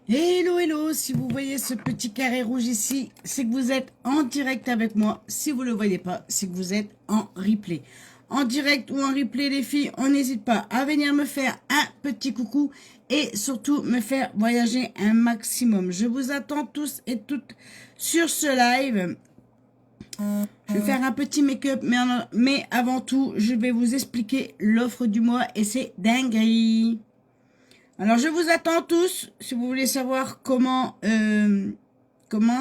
Hello, hello, si vous voyez ce petit carré rouge ici, c'est que vous êtes en direct avec moi. Si vous ne le voyez pas, c'est que vous êtes en replay. En direct ou en replay, les filles, on n'hésite pas à venir me faire un petit coucou et surtout me faire voyager un maximum. Je vous attends tous et toutes sur ce live. Je vais faire un petit make-up, mais avant tout, je vais vous expliquer l'offre du mois et c'est dinguerie. Alors, je vous attends tous, si vous voulez savoir comment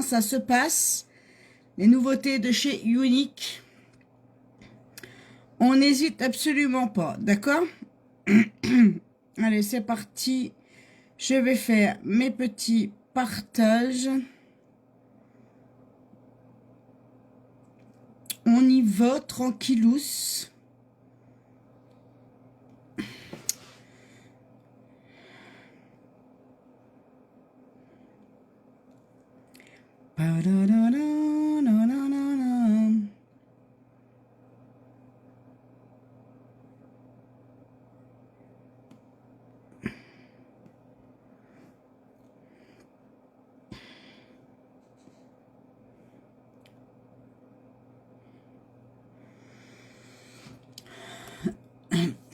ça se passe, les nouveautés de chez Unique. On n'hésite absolument pas, d'accord? Allez, c'est parti. Je vais faire mes petits partages. On y va tranquillous.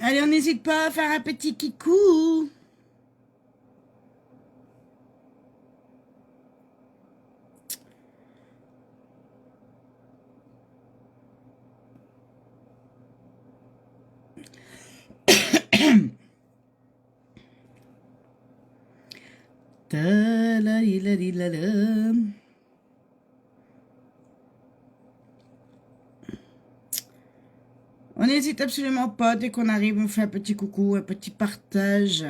Allez, on n'hésite pas à faire un petit kikou. On n'hésite absolument pas, dès qu'on arrive, on fait un petit coucou, un petit partage.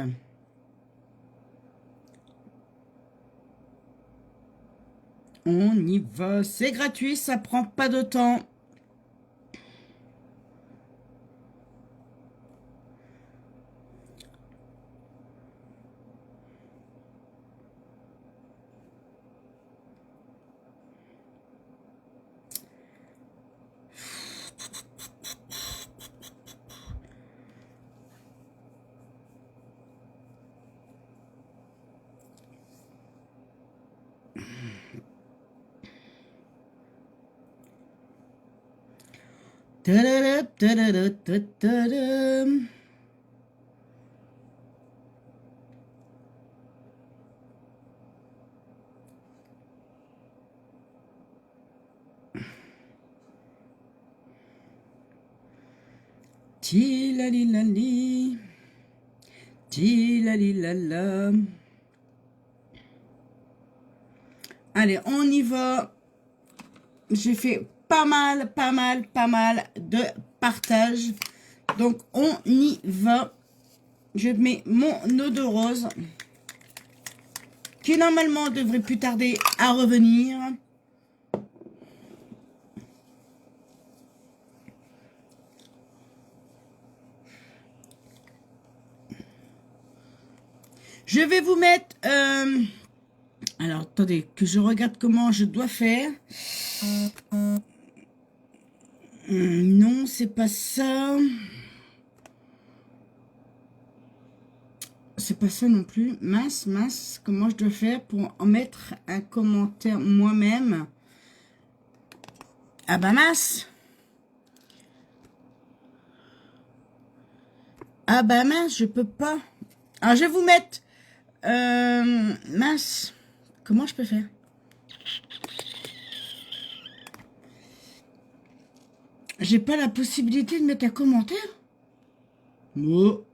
On y va, c'est gratuit, ça prend pas de temps. Tadadap, tadadap, tadadam. Tilalilali, tilalilala. Allez, on y va. J'ai fait pas mal de partage. Donc, on y va. Je mets mon eau de rose qui normalement devrait plus tarder à revenir. Je vais vous mettre... alors, attendez, que je regarde comment je dois faire. Non, c'est pas ça. C'est pas ça non plus. Mince. Comment je dois faire pour en mettre un commentaire moi-même? Ah bah mince. Ah bah mince, je peux pas. Alors, je vais vous mettre... mince. Comment je peux faire? J'ai pas la possibilité de mettre un commentaire? Oh.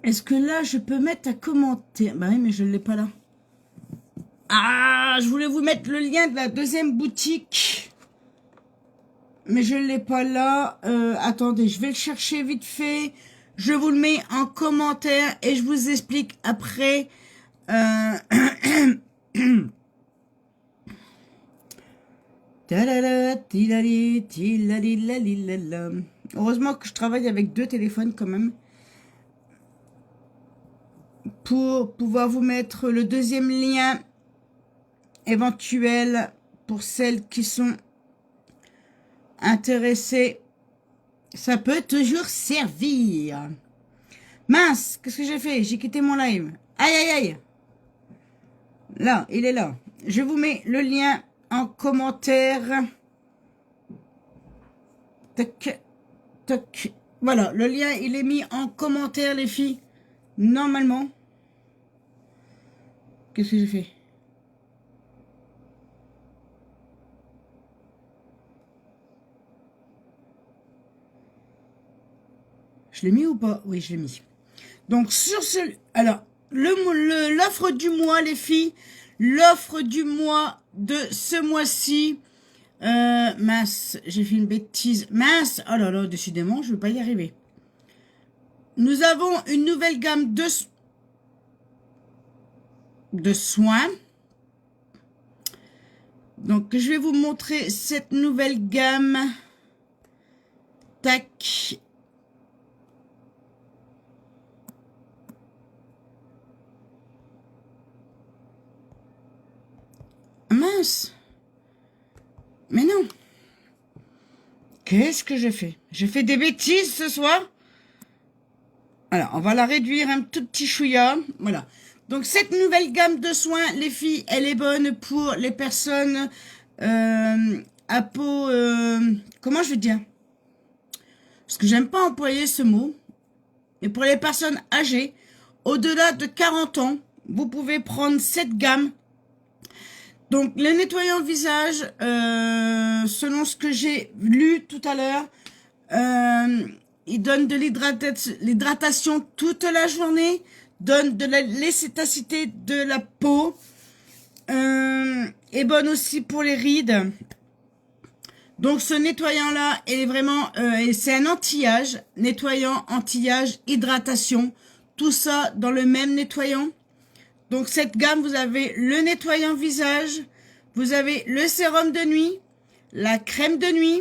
Est-ce que là, je peux mettre un commentaire? Bah oui, mais je ne l'ai pas là. Ah, je voulais vous mettre le lien de la deuxième boutique. Mais je ne l'ai pas là. Attendez, je vais le chercher vite fait. Je vous le mets en commentaire et je vous explique après. Heureusement que je travaille avec deux téléphones quand même. pour pouvoir vous mettre le deuxième lien éventuel pour celles qui sont intéressées. Ça peut toujours servir. Mince, qu'est-ce que j'ai fait? J'ai quitté mon live. Aïe, aïe, aïe. Là, il est là. Je vous mets le lien en commentaire. Tac, tac. Voilà, le lien, il est mis en commentaire, les filles. Normalement. Qu'est-ce que j'ai fait? Je l'ai mis ou pas? Oui, je l'ai mis. Donc, sur ce... Alors, l'offre du mois, les filles. L'offre du mois de ce mois-ci. Mince, j'ai fait une bêtise. Mince, oh là là, décidément, je ne vais pas y arriver. Nous avons une nouvelle gamme de soins. Donc, je vais vous montrer cette nouvelle gamme. Tac. Mince. Mais non. Qu'est-ce que j'ai fait? J'ai fait des bêtises ce soir. Alors, on va la réduire un tout petit chouïa. Voilà. Donc, cette nouvelle gamme de soins, les filles, elle est bonne pour les personnes à peau... comment je veux dire? Parce que j'aime pas employer ce mot. Et pour les personnes âgées, au-delà de 40 ans, vous pouvez prendre cette gamme. Donc, le nettoyant visage, selon ce que j'ai lu tout à l'heure, il donne de l'hydratation toute la journée, donne de l'efficacité de la peau, est bonne aussi pour les rides. Donc, ce nettoyant-là est vraiment, c'est un anti-âge, nettoyant, anti-âge, hydratation, tout ça dans le même nettoyant. Donc, cette gamme, vous avez le nettoyant visage, vous avez le sérum de nuit, la crème de nuit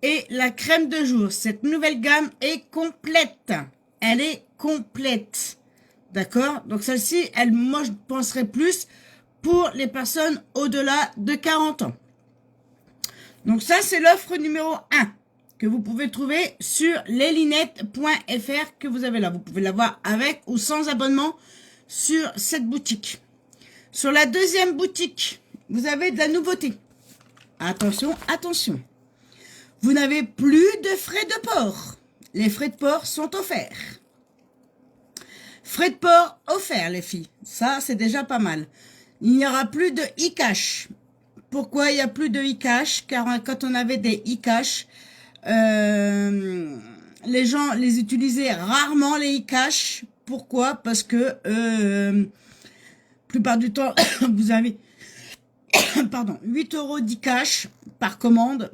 et la crème de jour. Cette nouvelle gamme est complète. Elle est complète. D'accord? Donc, celle-ci, moi, je penserais plus pour les personnes au-delà de 40 ans. Donc, ça, c'est l'offre numéro 1 que vous pouvez trouver sur leslinettes.fr que vous avez là. Vous pouvez l'avoir avec ou sans abonnement sur cette boutique. Sur la deuxième boutique, vous avez de la nouveauté. Attention, attention. Vous n'avez plus de frais de port. Les frais de port sont offerts. Frais de port offerts, les filles. Ça, c'est déjà pas mal. Il n'y aura plus de e-cash. Pourquoi il n'y a plus de e-cash? Car quand on avait des e-cash, les gens les utilisaient rarement, les e-cash. Pourquoi? Parce que plupart du temps, vous avez 8 € d'e-cash par commande.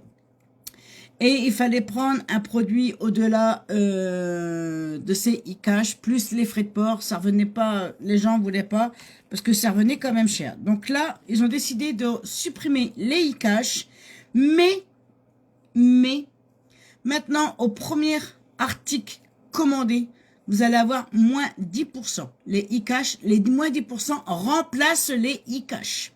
Et il fallait prendre un produit au-delà de ces e-cash, plus les frais de port. Ça revenait pas, les gens voulaient pas, parce que ça revenait quand même cher. Donc là, ils ont décidé de supprimer les e-cash. Mais, maintenant, au premier article commandé, vous allez avoir moins 10%. Les e-cash, les moins 10% remplacent les e-cash.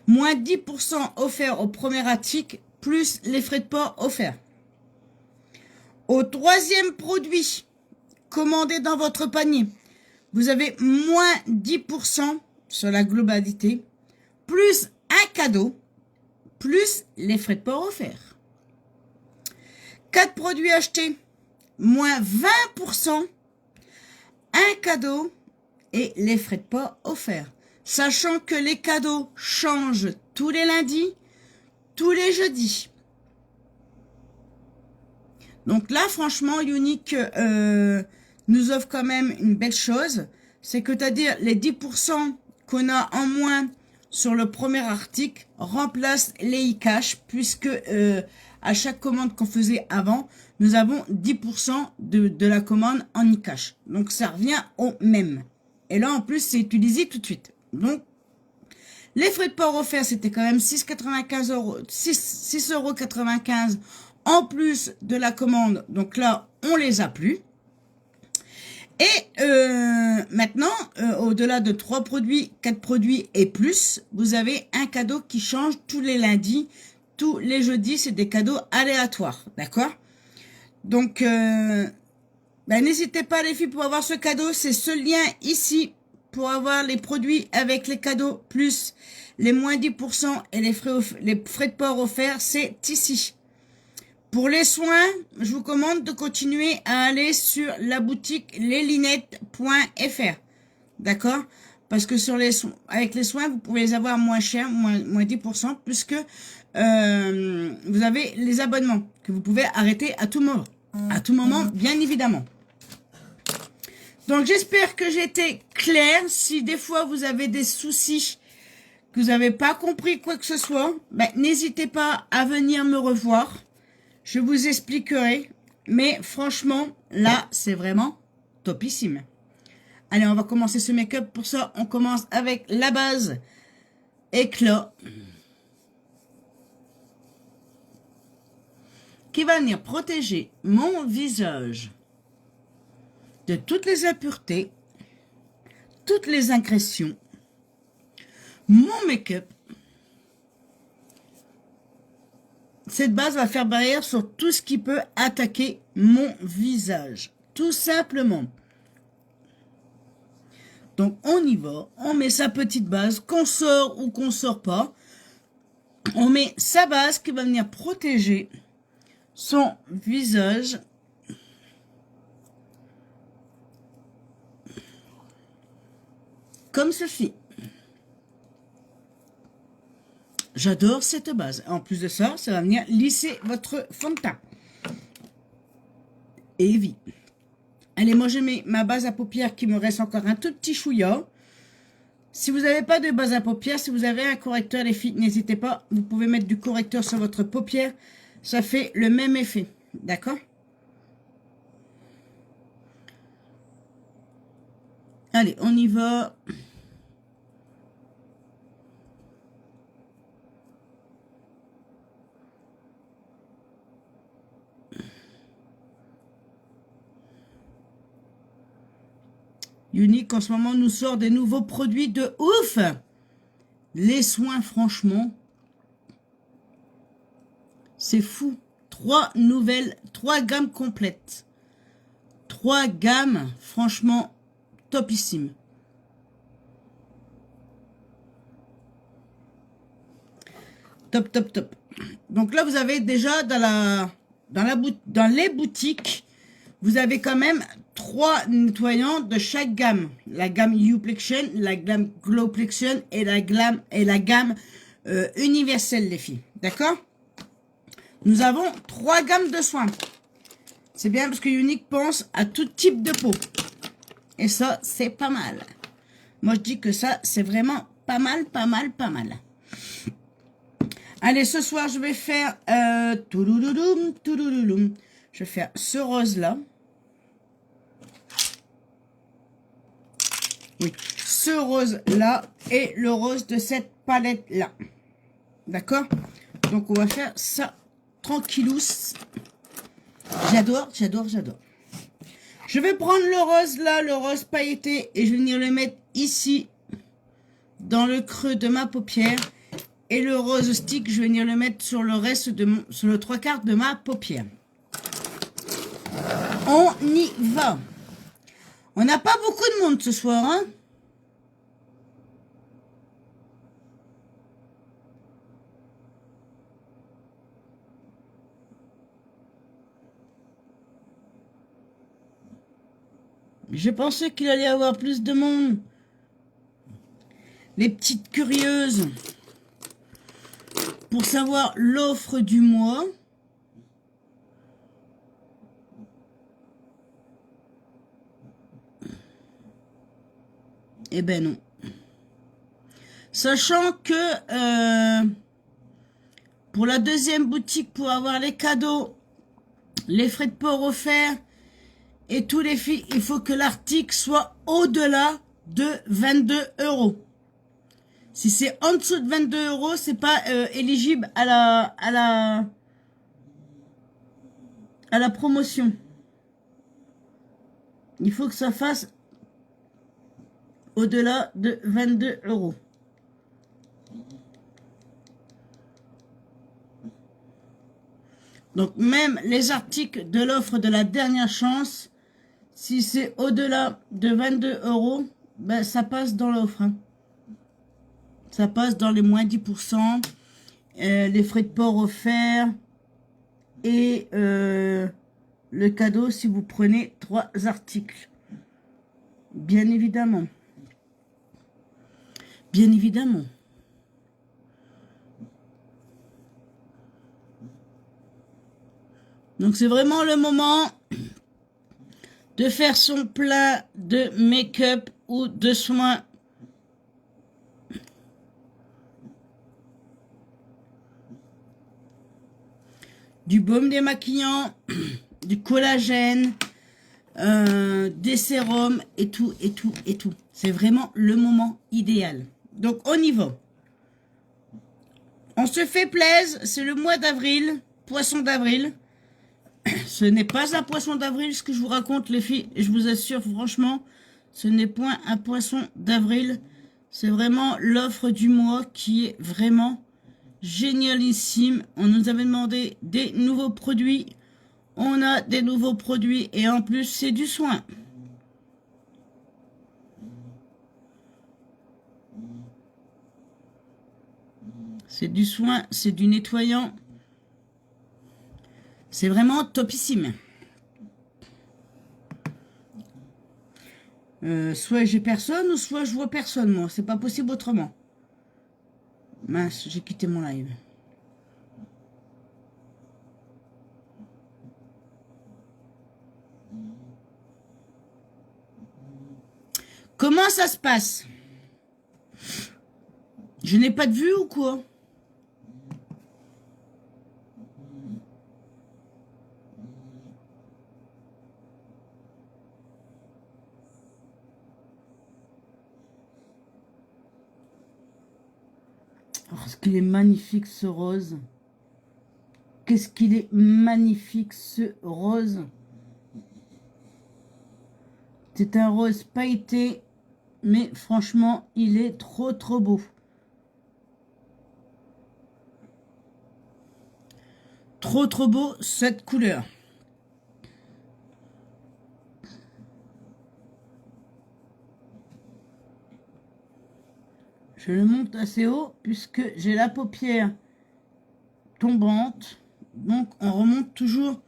Moins 10% offerts au premier article, plus les frais de port offerts. Au troisième produit commandé dans votre panier, vous avez moins 10% sur la globalité, plus un cadeau, plus les frais de port offerts. 4 produits achetés, moins 20%, un cadeau et les frais de port offerts. Sachant que les cadeaux changent tous les lundis, tous les jeudis. Donc là, franchement, Unique nous offre quand même une belle chose. C'est que, c'est-à-dire, les 10% qu'on a en moins sur le premier article remplacent les e-cash, puisque à chaque commande qu'on faisait avant, nous avons 10% de la commande en e-cash. Donc, ça revient au même. Et là, en plus, c'est utilisé tout de suite. Donc, les frais de port offerts, c'était quand même 6,95 €, 6,95 € en plus de la commande. Donc là, on les a plus. Et maintenant, au-delà de 3 produits, 4 produits et plus, vous avez un cadeau qui change tous les lundis, tous les jeudis, c'est des cadeaux aléatoires, d'accord? Donc, n'hésitez pas les filles pour avoir ce cadeau, c'est ce lien ici pour avoir les produits avec les cadeaux plus les moins 10% et les frais de port offerts, c'est ici. Pour les soins, je vous commande de continuer à aller sur la boutique leslinettes.fr. D'accord? Parce que sur avec les soins, vous pouvez les avoir moins cher, moins 10%, puisque vous avez les abonnements que vous pouvez arrêter à tout moment. À tout moment, bien évidemment. Donc, j'espère que j'ai été claire. Si des fois vous avez des soucis, que vous n'avez pas compris quoi que ce soit, n'hésitez pas à venir me revoir. Je vous expliquerai. Mais franchement, là, c'est vraiment topissime. Allez, on va commencer ce make-up. Pour ça, on commence avec la base éclat, qui va venir protéger mon visage de toutes les impuretés, toutes les ingrédients, mon make-up. Cette base va faire barrière sur tout ce qui peut attaquer mon visage, tout simplement. Donc on y va, on met sa petite base, qu'on sort ou qu'on sort pas. On met sa base qui va venir protéger son visage. Comme ceci. J'adore cette base. En plus de ça, ça va venir lisser votre fond de teint. Et vite. Allez, moi je mets ma base à paupières qui me reste encore un tout petit chouïa. Si vous n'avez pas de base à paupières, si vous avez un correcteur, les filles, n'hésitez pas. Vous pouvez mettre du correcteur sur votre paupière. Ça fait le même effet. D'accord? Allez, on y va. Unique en ce moment nous sort des nouveaux produits de ouf. Les soins, franchement, c'est fou. 3 gammes complètes. 3 gammes, franchement, topissime. Top, top, top. Donc là, vous avez déjà dans les boutiques, vous avez quand même 3 nettoyants de chaque gamme. La gamme Uplexion, la gamme Glowplexion et la gamme universelle, les filles. D'accord? Nous avons 3 gammes de soins. C'est bien parce que Unique pense à tout type de peau. Et ça, c'est pas mal. Moi, je dis que ça, c'est vraiment pas mal, pas mal, pas mal. Allez, ce soir, je vais faire je vais faire ce rose-là. Oui, ce rose-là et le rose de cette palette-là. D'accord? Donc, on va faire ça tranquillous. J'adore, j'adore, j'adore. Je vais prendre le rose là, le rose pailleté, et je vais venir le mettre ici, dans le creux de ma paupière. Et le rose stick, je vais venir le mettre sur le reste sur le 3/4 de ma paupière. On y va. On n'a pas beaucoup de monde ce soir, hein? Je pensais qu'il allait y avoir plus de monde. Les petites curieuses. Pour savoir l'offre du mois. Eh ben non. Sachant que pour la deuxième boutique, pour avoir les cadeaux, les frais de port offerts et tous les filles, il faut que l'article soit au-delà de 22 €. Si c'est en dessous de 22 €, c'est pas éligible à la promotion. il faut que ça fasse au-delà de 22 euros. Donc même les articles de l'offre de la dernière chance, si c'est au-delà de 22 euros, ben ça passe dans l'offre. Hein. Ça passe dans les moins 10%, les frais de port offerts et le cadeau si vous prenez 3 articles. Bien évidemment. Bien évidemment. Donc c'est vraiment le moment de faire son plein de make-up ou de soins. Du baume démaquillant, du collagène, des sérums et tout, et tout, et tout. C'est vraiment le moment idéal. Donc on y va. On se fait plaisir, c'est le mois d'avril, poisson d'avril. Ce n'est pas un poisson d'avril ce que je vous raconte les filles, je vous assure franchement, ce n'est point un poisson d'avril. C'est vraiment l'offre du mois qui est vraiment génialissime. On nous avait demandé des nouveaux produits. On a des nouveaux produits et en plus c'est du soin. C'est du soin, c'est du nettoyant. C'est vraiment topissime. Soit j'ai personne ou soit je vois personne moi. C'est pas possible autrement. Mince, j'ai quitté mon live. Comment ça se passe? Je n'ai pas de vue ou quoi? Oh, qu'est-ce qu'il est magnifique ce rose. Qu'est-ce qu'il est magnifique ce rose. C'est un rose pailleté, mais franchement, il est trop trop beau. Trop trop beau cette couleur. Je le monte assez haut puisque j'ai la paupière tombante. Donc on remonte toujours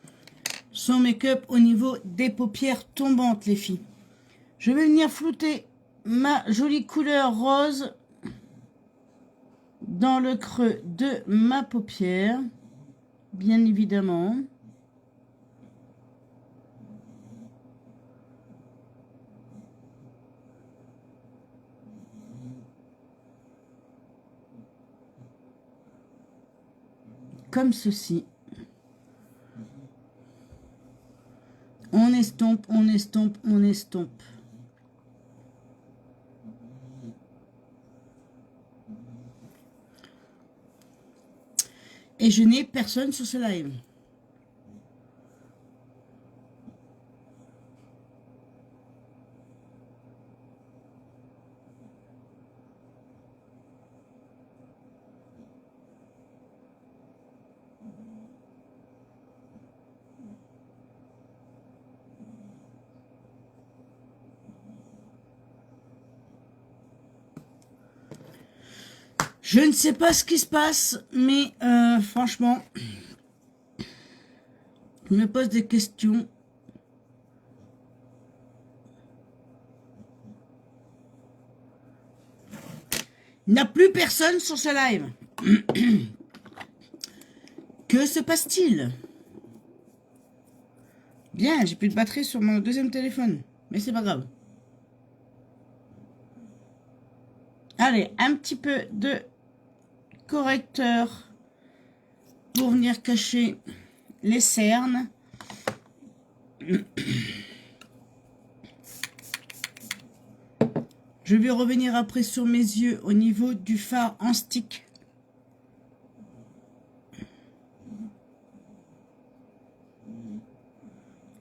son make-up au niveau des paupières tombantes les filles. Je vais venir flouter ma jolie couleur rose dans le creux de ma paupière. Bien évidemment. Comme ceci. On estompe, on estompe, on estompe. Et je n'ai personne sur ce live. Je ne sais pas ce qui se passe, mais franchement, je me pose des questions. Il n'y a plus personne sur ce live. Que se passe-t-il? Bien, j'ai plus de batterie sur mon deuxième téléphone, mais c'est pas grave. Allez, un petit peu de correcteur pour venir cacher les cernes. Je vais revenir après sur mes yeux au niveau du fard en stick.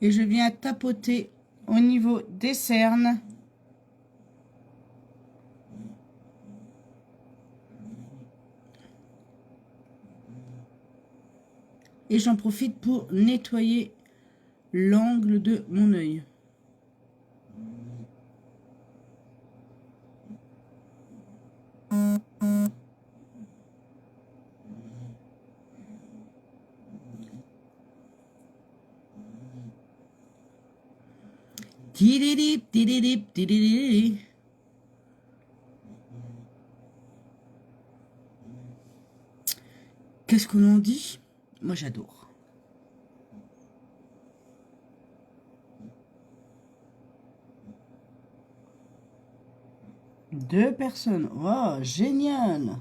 Et je viens tapoter au niveau des cernes. Et j'en profite pour nettoyer l'angle de mon œil. Tididip, tididip, tididip. Qu'est-ce qu'on en dit? Moi, j'adore. Deux personnes. Oh, génial.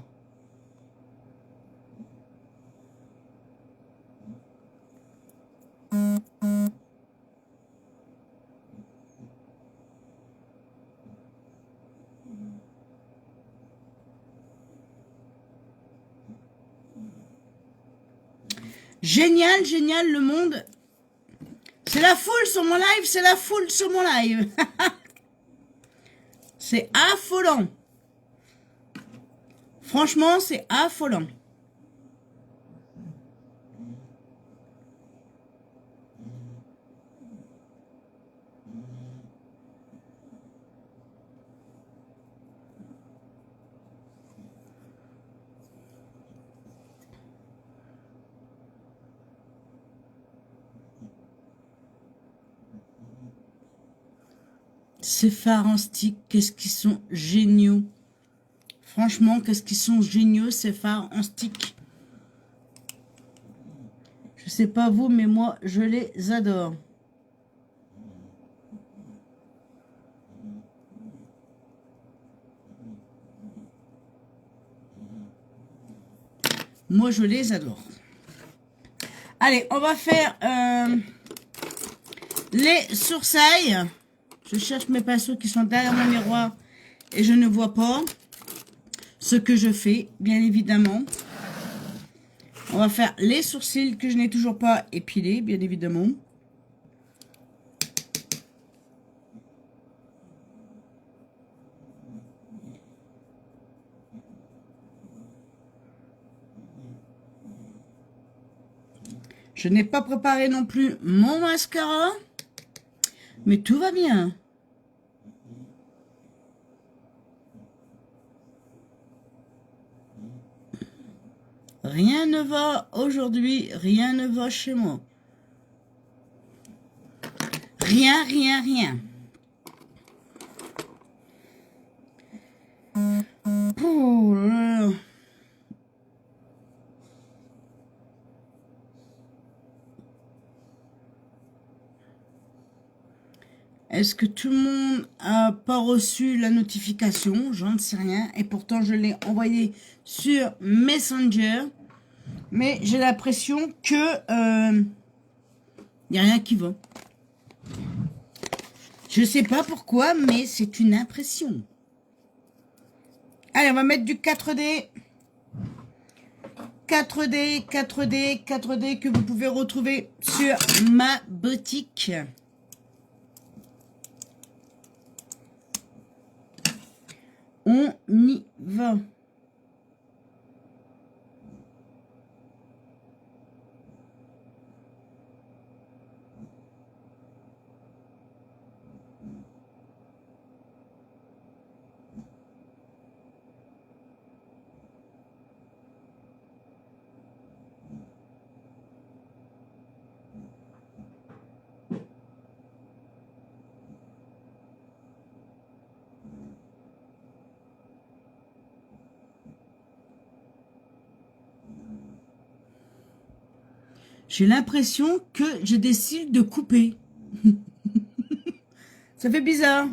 Génial, génial, le monde. C'est la foule sur mon live, c'est la foule sur mon live. C'est affolant. Franchement, c'est affolant. Ces fards en stick, qu'est-ce qu'ils sont géniaux. Franchement, qu'est-ce qu'ils sont géniaux, ces fards en stick. Je sais pas vous, mais moi, je les adore. Moi, je les adore. Allez, on va faire les sourcils. Je cherche mes pinceaux qui sont derrière mon miroir et je ne vois pas ce que je fais, bien évidemment. On va faire les sourcils que je n'ai toujours pas épilés, bien évidemment. Je n'ai pas préparé non plus mon mascara, mais tout va bien. Rien ne va aujourd'hui, rien ne va chez moi. Rien, rien, rien. Oh là là. Est-ce que tout le monde a pas reçu la notification? J'en sais rien. Et pourtant, je l'ai envoyé sur Messenger. Mais j'ai l'impression que y a rien qui va. Je sais pas pourquoi, mais c'est une impression. Allez, on va mettre du 4D. 4D, 4D, 4D que vous pouvez retrouver sur ma boutique. On y va. J'ai l'impression que je décide de couper. Ça fait bizarre.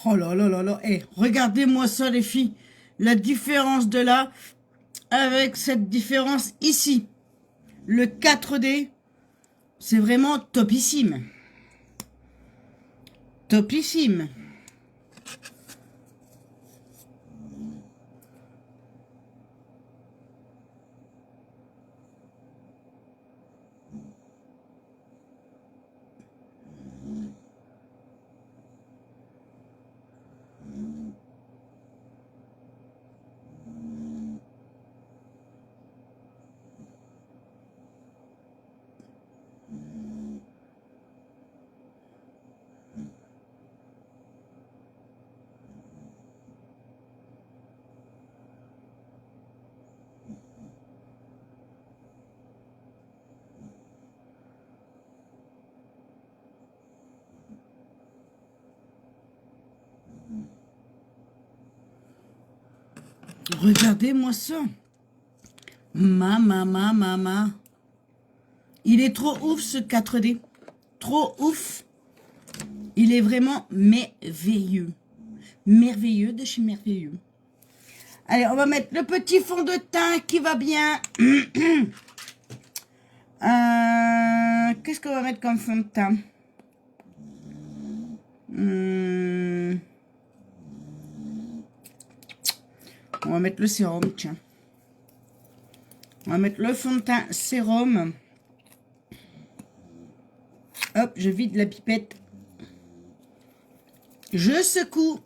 Oh là là là là. Eh, regardez-moi ça, les filles. la différence de là avec cette différence ici. Le 4D, c'est vraiment topissime. Topissime. Regardez-moi ça. Mama. Il est trop ouf ce 4D. Trop ouf. Il est vraiment merveilleux. Merveilleux de chez merveilleux. Allez, on va mettre le petit fond de teint qui va bien. Qu'est-ce qu'on va mettre comme fond de teint? On va mettre le sérum, tiens. On va mettre le fond de teint sérum. Hop, je vide la pipette. Je secoue.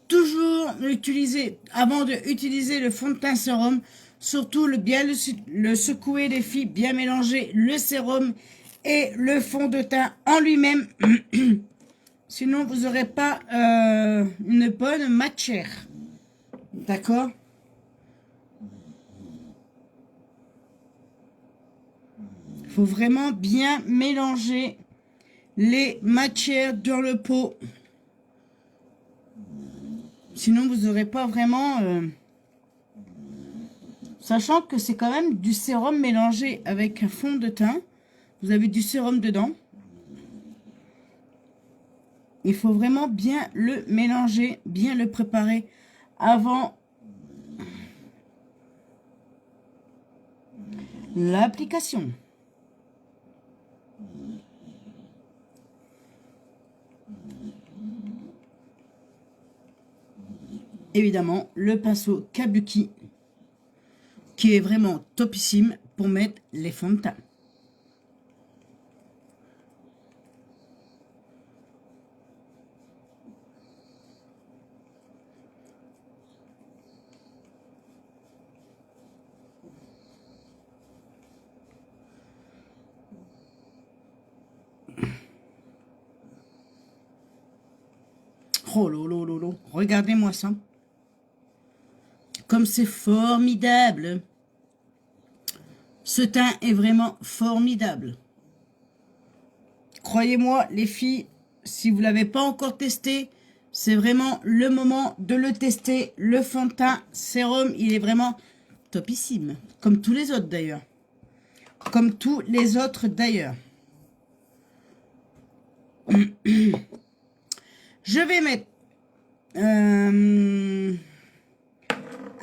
Toujours utiliser, avant d'utiliser le fond de teint sérum, surtout bien le secouer les filles, bien mélanger le sérum et le fond de teint en lui-même. Sinon, vous n'aurez pas une bonne matière. D'accord? Il faut vraiment bien mélanger les matières dans le pot. Sinon, vous n'aurez pas vraiment... Sachant que c'est quand même du sérum mélangé avec un fond de teint. Vous avez du sérum dedans. Il faut vraiment bien le mélanger, bien le préparer avant l'application. Évidemment, le pinceau Kabuki qui est vraiment topissime pour mettre les fonds de teint. Oh lolo, regardez-moi ça. Comme c'est formidable. Ce teint est vraiment formidable. Croyez-moi, les filles, si vous ne l'avez pas encore testé, c'est vraiment le moment de le tester. Le fond de teint sérum, il est vraiment topissime. Comme tous les autres d'ailleurs. Comme tous les autres d'ailleurs. Je vais mettre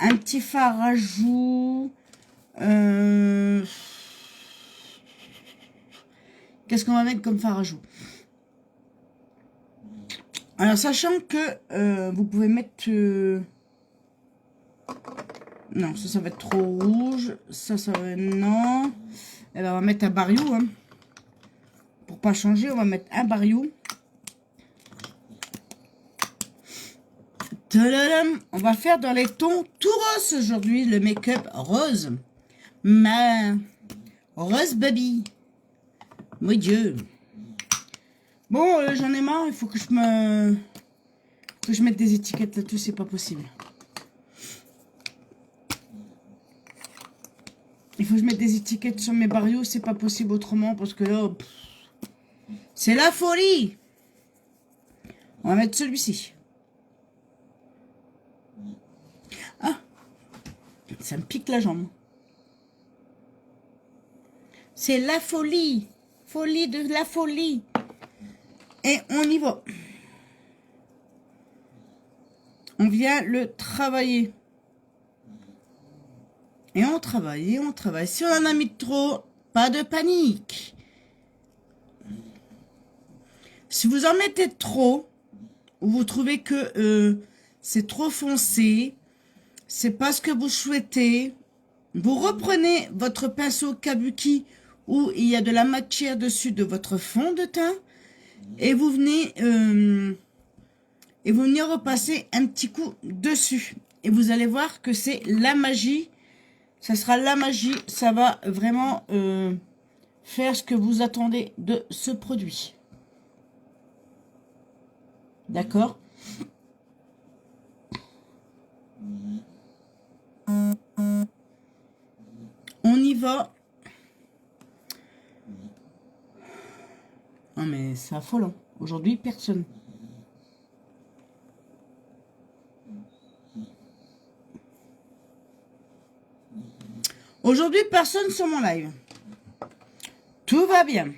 un petit fard à joues. Qu'est-ce qu'on va mettre comme fard à joues? Alors, sachant que vous pouvez mettre... Non, ça va être trop rouge. Ça va... Non. Eh ben, on va mettre un bariou. Hein. Pour pas changer, on va mettre un bariou. Tadadam. On va faire dans les tons tout rose aujourd'hui, le make-up rose. Ma rose baby. Mon Dieu. Bon, j'en ai marre, il faut que je mette des étiquettes là-dessus, c'est pas possible. Il faut que je mette des étiquettes sur mes barrios, c'est pas possible autrement, parce que là, c'est la folie. On va mettre celui-ci. Ah, ça me pique la jambe. C'est la folie. Folie de la folie. Et on y va. On vient le travailler. Et on travaille, et on travaille. Si on en a mis trop, pas de panique. Si vous en mettez trop, ou vous trouvez que c'est trop foncé, c'est pas ce que vous souhaitez, vous reprenez votre pinceau kabuki où il y a de la matière dessus de votre fond de teint et vous venez repasser un petit coup dessus. Et vous allez voir que c'est la magie. Ça sera la magie. Ça va vraiment faire ce que vous attendez de ce produit. D'accord? On y va. Non mais c'est affolant. Aujourd'hui, personne. Aujourd'hui, personne sur mon live. Tout va bien.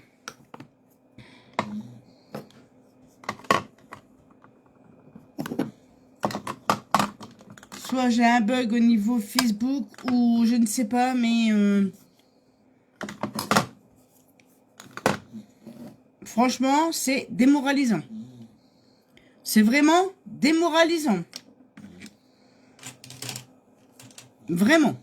Soit j'ai un bug au niveau Facebook ou je ne sais pas, mais franchement, c'est démoralisant. C'est vraiment démoralisant. Vraiment.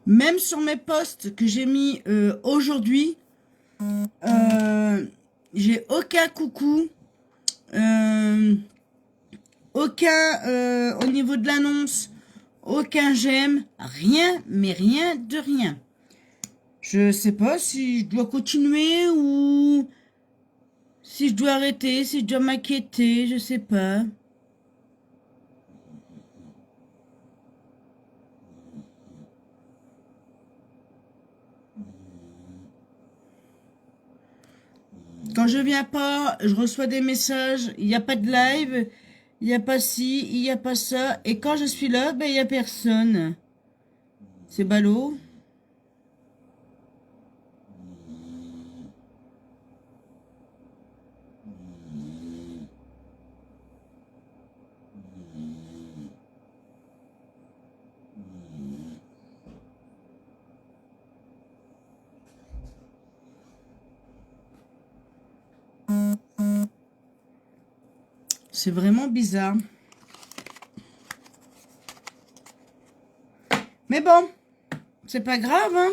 Même sur mes posts que j'ai mis aujourd'hui, j'ai aucun coucou, aucun au niveau de l'annonce, aucun j'aime, rien, mais rien de rien. Je sais pas si je dois continuer ou si je dois arrêter, si je dois m'inquiéter, je sais pas. Quand je viens pas, je reçois des messages, il n'y a pas de live, il n'y a pas ci, il n'y a pas ça. Et quand je suis là, ben il n'y a personne. C'est ballot. C'est vraiment bizarre. Mais bon, c'est pas grave, hein.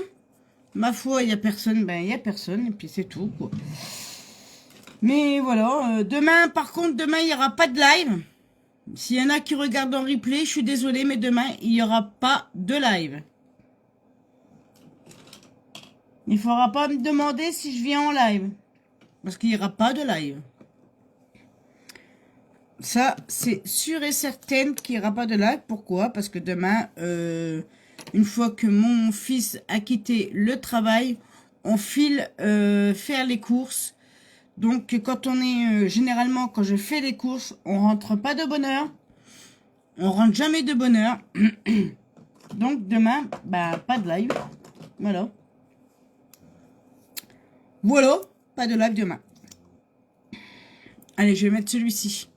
Ma foi, il n'y a personne, ben il n'y a personne, et puis c'est tout, quoi. Mais voilà, demain, par contre, demain, il n'y aura pas de live. S'il y en a qui regardent en replay, je suis désolée, mais demain, il n'y aura pas de live. Il ne faudra pas me demander si je viens en live. Parce qu'il n'y aura pas de live. Ça, c'est sûr et certain qu'il n'y aura pas de live. Pourquoi? Parce que demain, une fois que mon fils a quitté le travail, on file faire les courses. Donc, quand on est, généralement, quand je fais les courses, on rentre pas de bonne heure. On rentre jamais de bonne heure. Donc, demain, bah, pas de live. Voilà. Voilà, pas de live demain. Allez, je vais mettre celui-ci.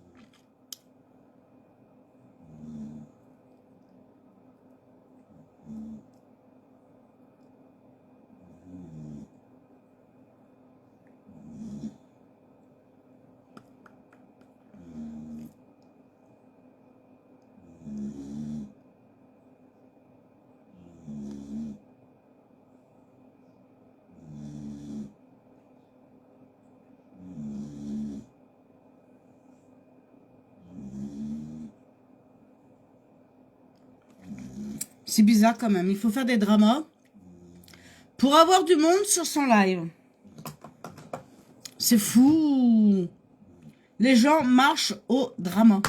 C'est bizarre quand même. Il faut faire des dramas pour avoir du monde sur son live. C'est fou. Les gens marchent au drama.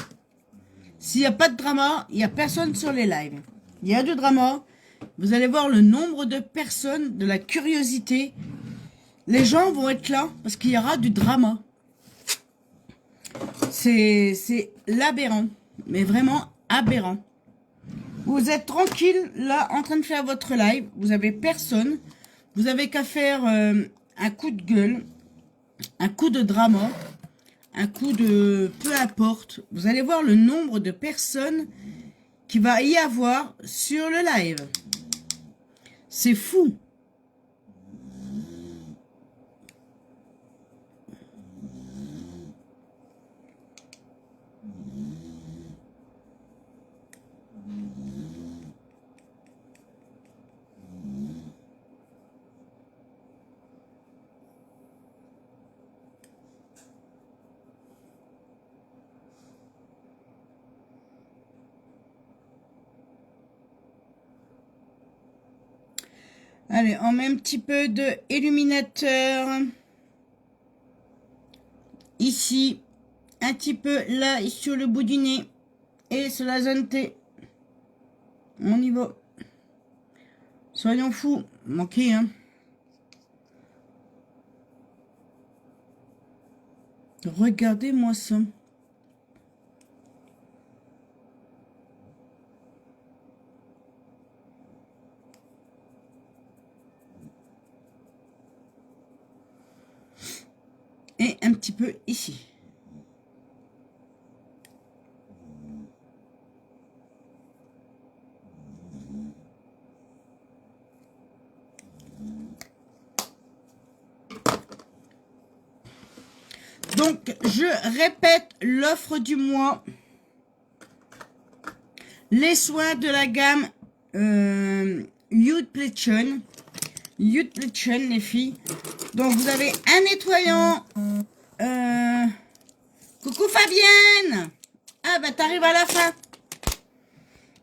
S'il n'y a pas de drama, il n'y a personne sur les lives. Il y a du drama. Vous allez voir le nombre de personnes, de la curiosité. Les gens vont être là parce qu'il y aura du drama. C'est l'aberrant, mais vraiment aberrant. Vous êtes tranquille là en train de faire votre live. Vous avez personne. Vous avez qu'à faire un coup de gueule, un coup de drama, un coup de peu importe. Vous allez voir le nombre de personnes qu'il va y avoir sur le live. C'est fou. Allez, on met un petit peu de illuminateur. Ici, un petit peu là sur le bout du nez et sur la zone T. On y va. Soyons fous. Manqué, hein. Regardez-moi ça. Et un petit peu ici. Donc, je répète l'offre du mois. Les soins de la gamme Youth Pletion. Youth Pletion, les filles. Donc, vous avez un nettoyant. Coucou Fabienne. Ah, bah, t'arrives à la fin.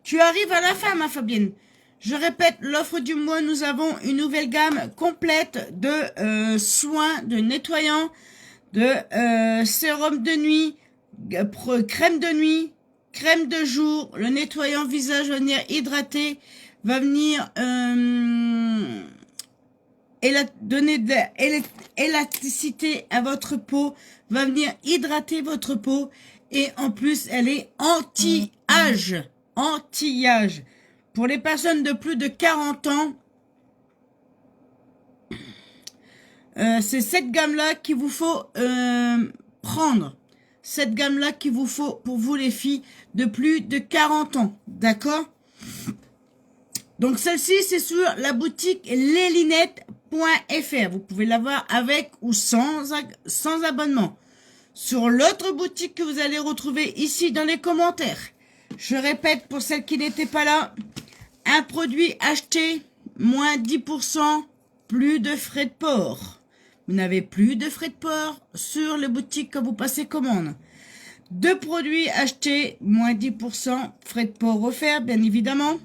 Tu arrives à la fin, ma Fabienne. Je répète, l'offre du mois, nous avons une nouvelle gamme complète de soins, de nettoyants, de sérum de nuit, crème de nuit, crème de jour. Le nettoyant visage va venir hydrater, va venir donner de l'élasticité à votre peau, va venir hydrater votre peau et en plus elle est anti-âge. Anti-âge. Pour les personnes de plus de 40 ans, c'est cette gamme-là qu'il vous faut prendre. Cette gamme-là qu'il vous faut pour vous les filles de plus de 40 ans. D'accord? Donc celle-ci, c'est sur la boutique leslinettes.fr. Vous pouvez l'avoir avec ou sans abonnement. Sur l'autre boutique que vous allez retrouver ici dans les commentaires. Je répète pour celles qui n'étaient pas là. Un produit acheté, moins 10%, plus de frais de port. Vous n'avez plus de frais de port sur les boutiques quand vous passez commande. 2 produits achetés, moins 10%, frais de port offerts, bien évidemment.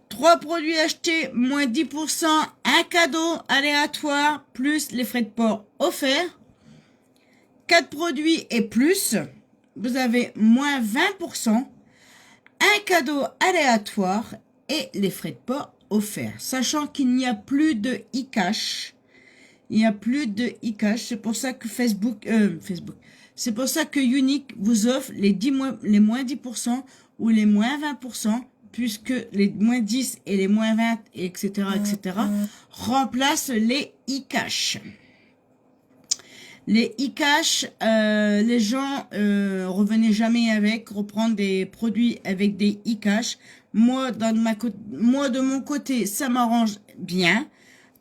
3 produits achetés, moins 10%, un cadeau aléatoire, plus les frais de port offerts. 4 produits et plus, vous avez moins 20%, un cadeau aléatoire et les frais de port offerts. Sachant qu'il n'y a plus de e-cash. Il n'y a plus de e-cash. C'est pour ça que c'est pour ça que Unique vous offre les moins 10% ou les moins 20%, puisque les moins 10 et les moins 20, etc., remplacent les e-cash. Les e-cash, les gens revenaient jamais avec, reprendre des produits avec des e-cash. Moi, de mon côté, ça m'arrange bien.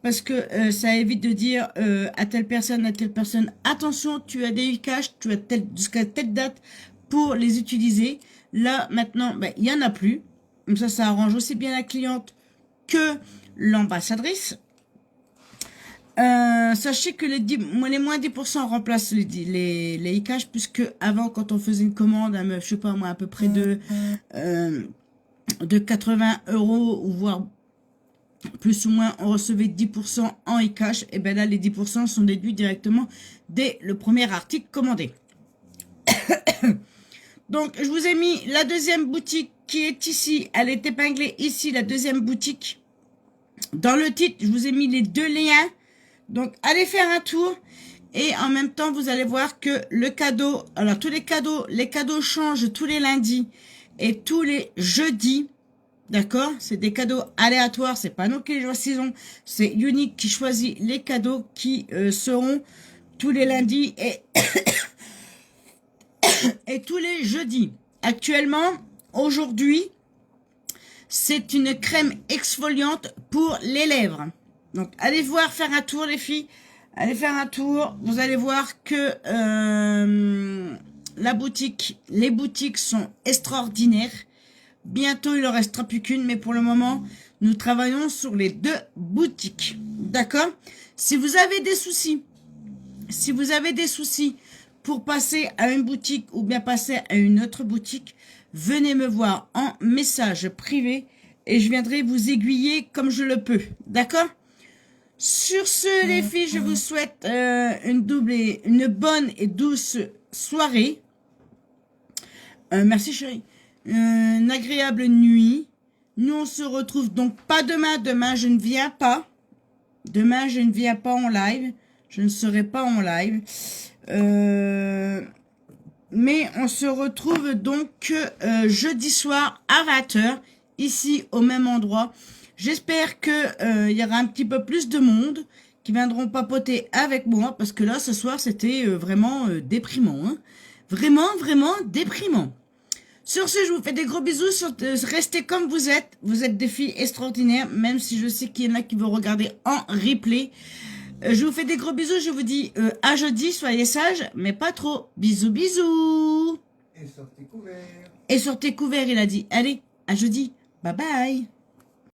Parce que ça évite de dire à telle personne, attention, tu as des e-cash, tu as jusqu'à telle date pour les utiliser. Là, maintenant, il y en a plus. Comme ça arrange aussi bien la cliente que l'ambassadrice. Sachez que les moins 10% remplacent les e-cash, puisque avant, quand on faisait une commande, je sais pas moi, à peu près de 80 €, ou voire plus ou moins, on recevait 10% en e-cash. Et ben là, les 10% sont déduits directement dès le premier article commandé. Donc, je vous ai mis la deuxième boutique qui est ici, elle est épinglée ici, la deuxième boutique. Dans le titre, je vous ai mis les deux liens. Donc, allez faire un tour. Et en même temps, vous allez voir que le cadeau, alors tous les cadeaux changent tous les lundis et tous les jeudis. D'accord? C'est des cadeaux aléatoires. C'est pas nous qui les choisissons. C'est Unique qui choisit les cadeaux qui seront tous les lundis et tous les jeudis. Actuellement, aujourd'hui, c'est une crème exfoliante pour les lèvres. Donc, allez voir, faire un tour, les filles. Allez faire un tour. Vous allez voir que les boutiques sont extraordinaires. Bientôt, il ne en restera plus qu'une, mais pour le moment, nous travaillons sur les deux boutiques. D'accord? Si vous avez des soucis pour passer à une boutique ou bien passer à une autre boutique, venez me voir en message privé et je viendrai vous aiguiller comme je le peux. D'accord? Sur ce, les filles, je vous souhaite une bonne et douce soirée. Merci, chérie. Une agréable nuit. Nous, on se retrouve donc pas demain. Demain, je ne viens pas. Demain, je ne viens pas en live. Je ne serai pas en live. Mais on se retrouve donc jeudi soir à 20h, ici au même endroit. J'espère que y aura un petit peu plus de monde qui viendront papoter avec moi, parce que là, ce soir, c'était vraiment déprimant. Hein. Vraiment, vraiment déprimant. Sur ce, je vous fais des gros bisous. Restez comme vous êtes. Vous êtes des filles extraordinaires, même si je sais qu'il y en a qui vont regarder en replay. Je vous fais des gros bisous. Je vous dis à jeudi. Soyez sages, mais pas trop. Bisous, bisous. Et sortez couverts. Et sortez couverts, il a dit. Allez, à jeudi. Bye bye.